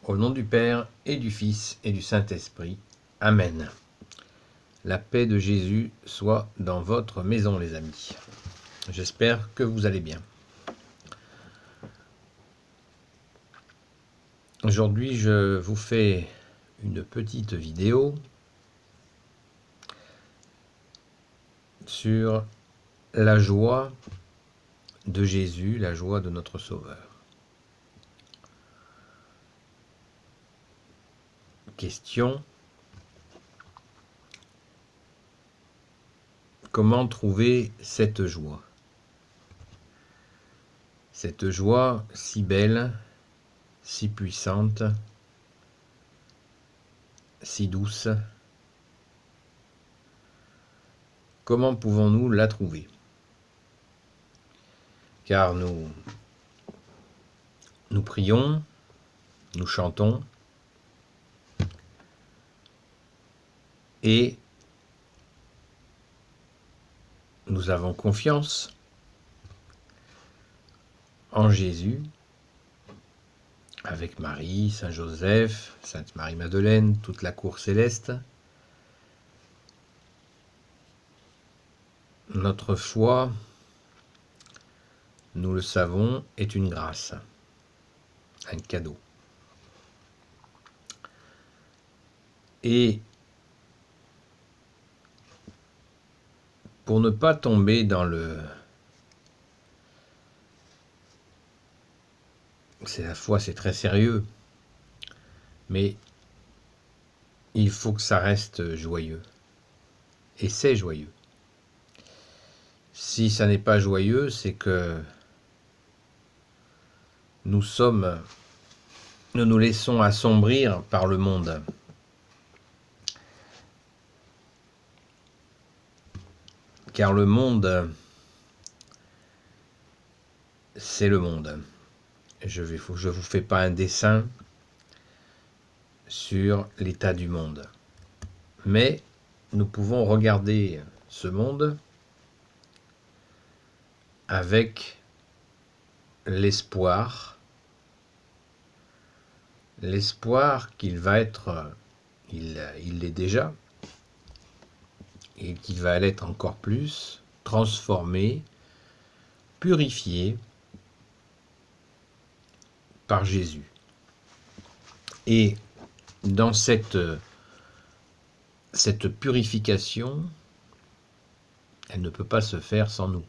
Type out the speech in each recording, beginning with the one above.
Au nom du Père, et du Fils, et du Saint-Esprit. Amen. La paix de Jésus soit dans votre maison, les amis. J'espère que vous allez bien. Aujourd'hui, je vous fais une petite vidéo sur la joie de Jésus, la joie de notre Sauveur. Question: comment trouver cette joie? Cette joie si belle, si puissante, si douce. Comment pouvons-nous la trouver? Car nous prions, nous chantons, et nous avons confiance en Jésus, avec Marie, Saint Joseph, Sainte Marie-Madeleine, toute la cour céleste. Notre foi, nous le savons, est une grâce, un cadeau. Et pour ne pas tomber dans la foi, c'est très sérieux, mais il faut que ça reste joyeux. Et c'est joyeux. Si ça n'est pas joyeux, c'est que nous nous laissons assombrir par le monde. Car le monde, c'est le monde. Je ne vous fais pas un dessin sur l'état du monde. Mais nous pouvons regarder ce monde avec l'espoir qu'il va être, il l'est déjà, et qu'il va l'être encore plus, transformé, purifié par Jésus. Et dans cette purification, elle ne peut pas se faire sans nous.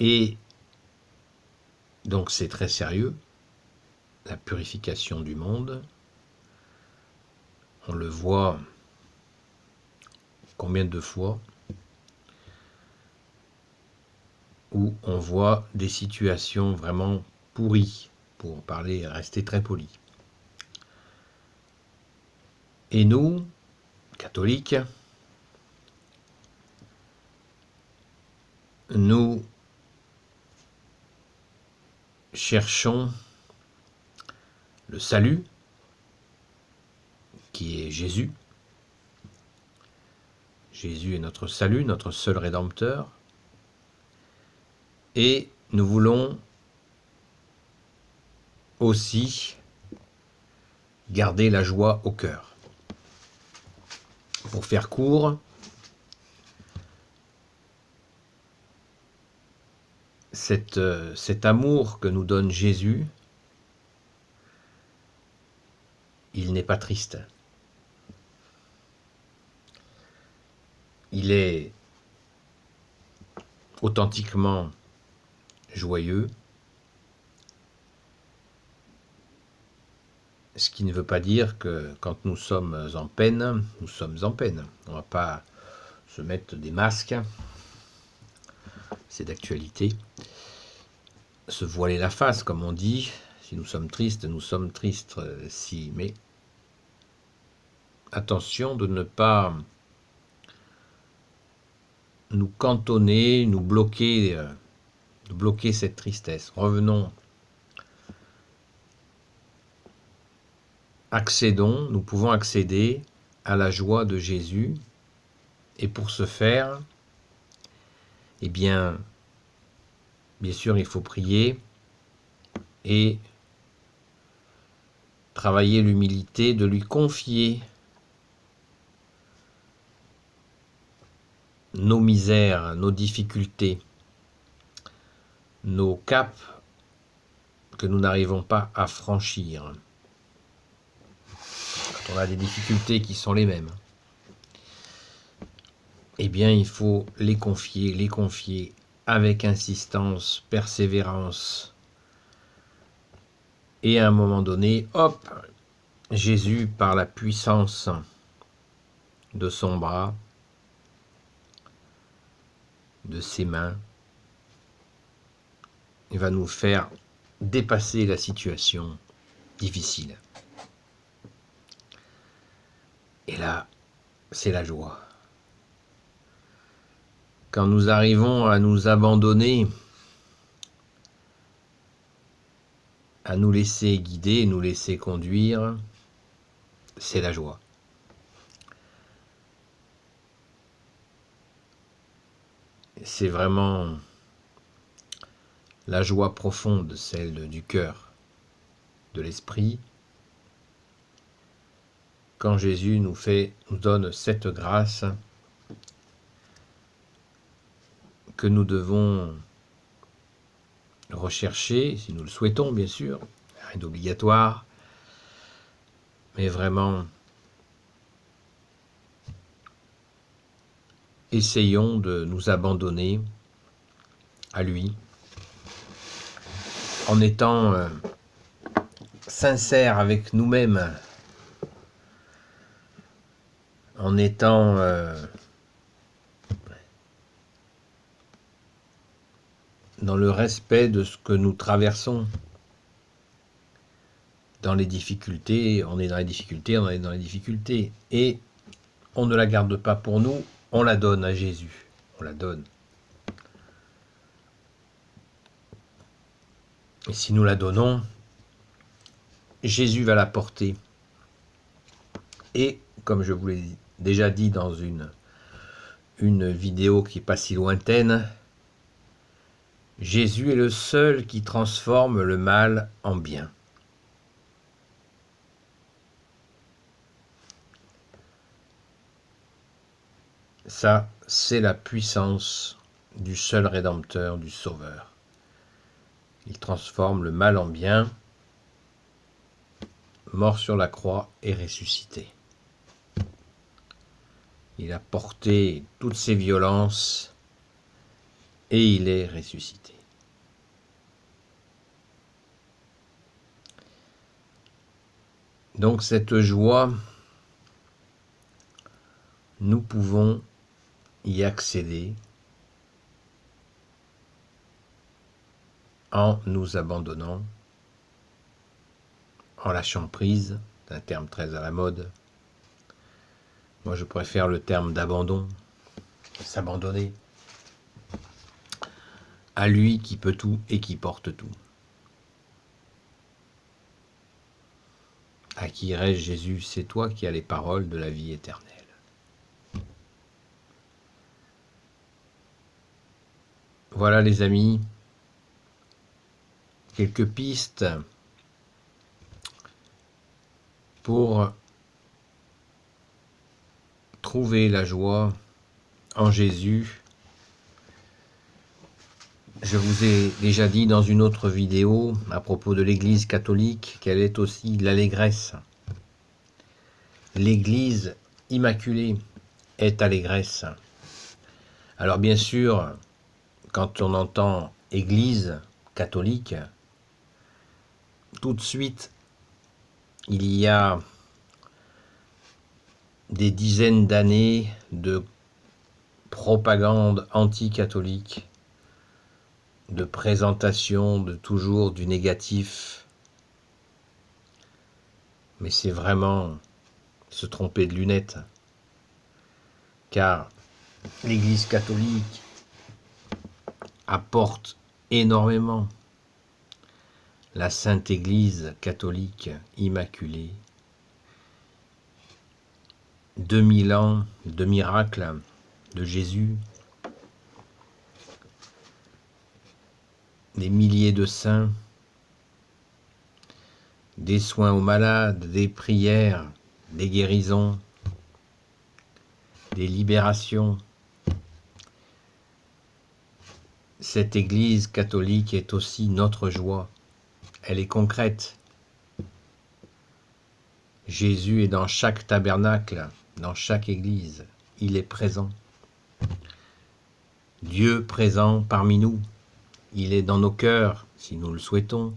Et donc c'est très sérieux, la purification du monde. On le voit combien de fois où on voit des situations vraiment pourries, pour parler, rester très poli. Et nous, catholiques, nous cherchons le salut, qui est Jésus. Jésus est notre salut, notre seul Rédempteur. Et nous voulons aussi garder la joie au cœur. Pour faire court, cet amour que nous donne Jésus, il n'est pas triste. Il est authentiquement joyeux, ce qui ne veut pas dire que quand nous sommes en peine, nous sommes en peine. On ne va pas se mettre des masques, c'est d'actualité, se voiler la face, comme on dit. Si nous sommes tristes, nous sommes tristes. Mais attention de ne pas nous cantonner, nous bloquer cette tristesse. Revenons, nous pouvons accéder à la joie de Jésus, et pour ce faire, eh bien sûr, il faut prier, et travailler l'humilité de lui confier nos misères, nos difficultés, nos caps que nous n'arrivons pas à franchir. Quand on a des difficultés qui sont les mêmes, eh bien il faut les confier avec insistance, persévérance. Et à un moment donné, hop, Jésus, par la puissance de son bras, de ses mains, il va nous faire dépasser la situation difficile. Et là, c'est la joie. Quand nous arrivons à nous abandonner, à nous laisser guider, nous laisser conduire, c'est la joie. C'est vraiment la joie profonde, celle du cœur, de l'esprit, quand Jésus nous donne cette grâce que nous devons rechercher, si nous le souhaitons bien sûr, rien d'obligatoire, mais vraiment essayons de nous abandonner à lui en étant sincères avec nous-mêmes, en étant dans le respect de ce que nous traversons. Dans les difficultés, on est dans les difficultés, on est dans les difficultés. Et on ne la garde pas pour nous, on la donne à Jésus. On la donne. Et si nous la donnons, Jésus va la porter. Et, comme je vous l'ai déjà dit dans une vidéo qui n'est pas si lointaine, Jésus est le seul qui transforme le mal en bien. Ça, c'est la puissance du seul Rédempteur, du Sauveur. Il transforme le mal en bien, mort sur la croix et ressuscité. Il a porté toutes ses violences et il est ressuscité. Donc cette joie, nous pouvons y accéder en nous abandonnant, en lâchant prise, c'est un terme très à la mode. Moi je préfère le terme d'abandon, s'abandonner à lui qui peut tout et qui porte tout. À qui reste Jésus, c'est toi qui as les paroles de la vie éternelle. Voilà les amis, quelques pistes pour trouver la joie en Jésus. Je vous ai déjà dit dans une autre vidéo à propos de l'Église catholique qu'elle est aussi l'allégresse. L'Église immaculée est allégresse. Alors bien sûr, quand on entend Église catholique, tout de suite, il y a des dizaines d'années de propagande anti-catholique, de présentation de toujours du négatif. Mais c'est vraiment se tromper de lunettes, car l'Église catholique apporte énormément. La Sainte Église catholique immaculée, 2000 ans de miracles de Jésus, des milliers de saints, des soins aux malades, des prières, des guérisons, des libérations. Cette Église catholique est aussi notre joie. Elle est concrète. Jésus est dans chaque tabernacle, dans chaque Église. Il est présent. Dieu présent parmi nous. Il est dans nos cœurs, si nous le souhaitons.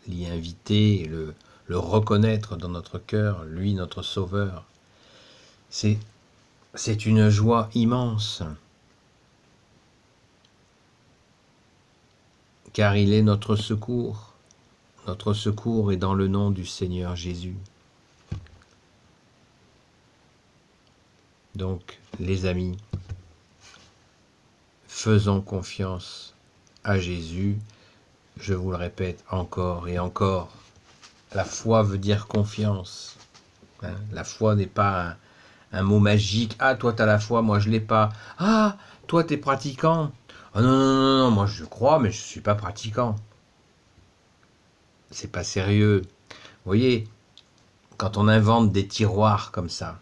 L'y inviter, le reconnaître dans notre cœur, lui notre Sauveur. C'est une joie immense. Car il est notre secours. Notre secours est dans le nom du Seigneur Jésus. Donc, les amis, faisons confiance à Jésus. Je vous le répète encore et encore. La foi veut dire confiance. Hein? La foi n'est pas un mot magique. Ah, toi, tu as la foi, moi, je ne l'ai pas. Ah, toi, tu es pratiquant. Ah non, non, non, non, moi, je crois, mais je ne suis pas pratiquant. C'est pas sérieux. Vous voyez, quand on invente des tiroirs comme ça,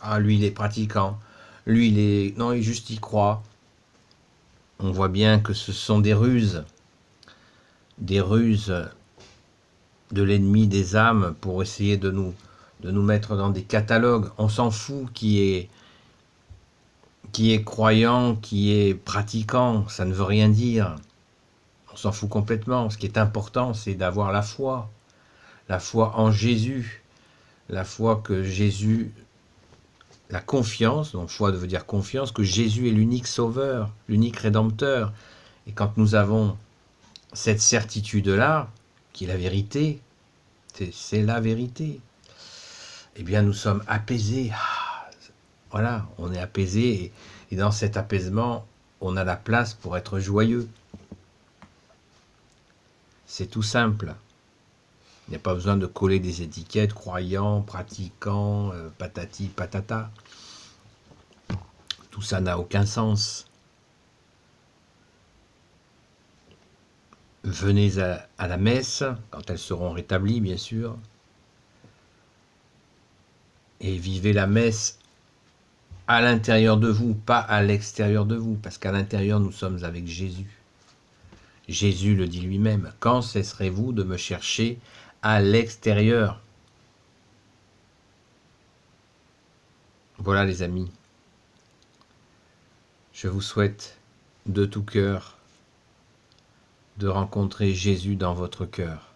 ah, lui, il est pratiquant. Lui, il est... Non, il juste y croit. On voit bien que ce sont des ruses de l'ennemi des âmes pour essayer de nous mettre dans des catalogues. On s'en fout qui est croyant, qui est pratiquant, ça ne veut rien dire. On s'en fout complètement. Ce qui est important, c'est d'avoir la foi en Jésus, la foi que Jésus, la confiance, donc foi veut dire confiance, que Jésus est l'unique sauveur, l'unique rédempteur. Et quand nous avons cette certitude-là, qui est la vérité, c'est la vérité, eh bien nous sommes apaisés. Voilà, on est apaisé, et dans cet apaisement, on a la place pour être joyeux. C'est tout simple. Il n'y a pas besoin de coller des étiquettes, croyants, pratiquants, patati, patata. Tout ça n'a aucun sens. Venez à la messe, quand elles seront rétablies, bien sûr, et vivez la messe à l'intérieur de vous, pas à l'extérieur de vous, parce qu'à l'intérieur, nous sommes avec Jésus. Jésus le dit lui-même, « Quand cesserez-vous de me chercher à l'extérieur ?» Voilà les amis, je vous souhaite de tout cœur de rencontrer Jésus dans votre cœur.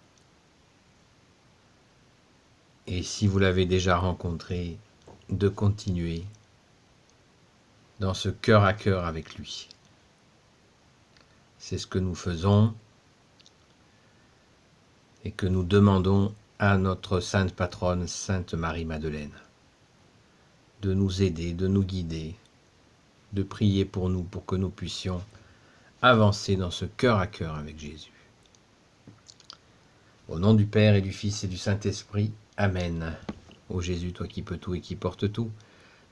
Et si vous l'avez déjà rencontré, de continuer dans ce cœur à cœur avec lui. C'est ce que nous faisons et que nous demandons à notre sainte patronne, Sainte Marie-Madeleine, de nous aider, de nous guider, de prier pour nous, pour que nous puissions avancer dans ce cœur à cœur avec Jésus. Au nom du Père et du Fils et du Saint-Esprit, Amen. Ô Jésus, toi qui peux tout et qui portes tout,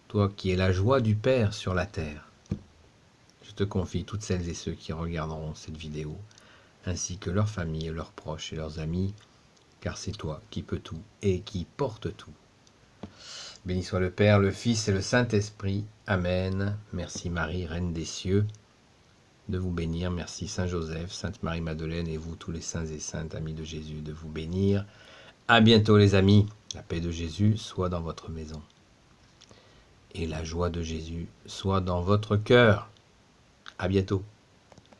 toi qui es la joie du Père sur la terre, je te confie toutes celles et ceux qui regarderont cette vidéo, ainsi que leurs familles, leurs proches et leurs amis, car c'est toi qui peux tout et qui porte tout. Béni soit le Père, le Fils et le Saint-Esprit. Amen. Merci Marie, Reine des cieux, de vous bénir. Merci Saint Joseph, Sainte Marie-Madeleine et vous, tous les saints et saintes, amis de Jésus, de vous bénir. À bientôt les amis. La paix de Jésus soit dans votre maison. Et la joie de Jésus soit dans votre cœur. À bientôt.